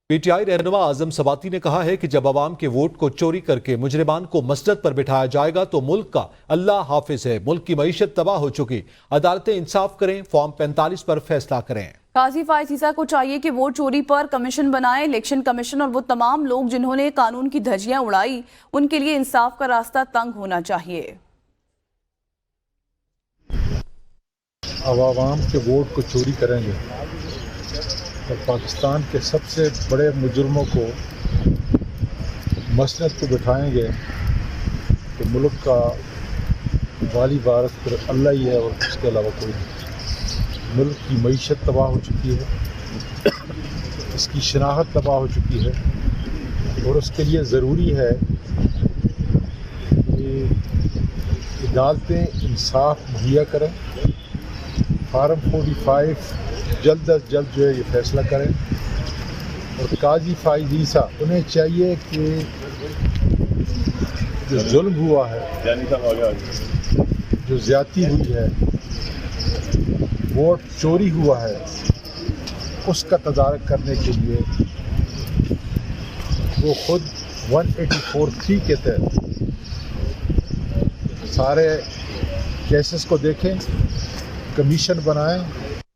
P T I رہنما اعظم سباتی نے کہا ہے کہ جب عوام کے ووٹ کو چوری کر کے مجرمان کو مسند پر بٹھایا جائے گا تو ملک کا اللہ حافظ ہے۔ ملک کی معیشت تباہ ہو چکی، عدالتیں انصاف کریں، فارم 45 پر فیصلہ کریں۔ قاضی فائز عیسیٰ کو چاہیے کہ ووٹ چوری پر کمیشن بنائے۔ الیکشن کمیشن اور وہ تمام لوگ جنہوں نے قانون کی دھجیاں اڑائی، ان کے لیے انصاف کا راستہ تنگ ہونا چاہیے۔ اب عوام کے ووٹ کو چوری کریں گے اور پاکستان کے سب سے بڑے مجرموں کو مسند پہ بٹھائیں گے تو ملک کا والی وارث پھر اللہ ہی ہے اور اس کے علاوہ کوئی نہیں۔ ملک کی معیشت تباہ ہو چکی ہے، اس کی شناخت تباہ ہو چکی ہے، اور اس کے لیے ضروری ہے کہ عدالتیں انصاف مہیا کریں، فارم 45 جلد از جلد جو ہے یہ فیصلہ کریں، اور قاضی فائز عیسیٰ انہیں چاہیے کہ جو ظلم ہوا ہے، جو زیادتی ہوئی ہے، ووٹ چوری ہوا ہے، اس کا تدارک کرنے کے لیے وہ خود 184(3) کے تحت سارے کیسز کو دیکھیں، کمیشن بنائیں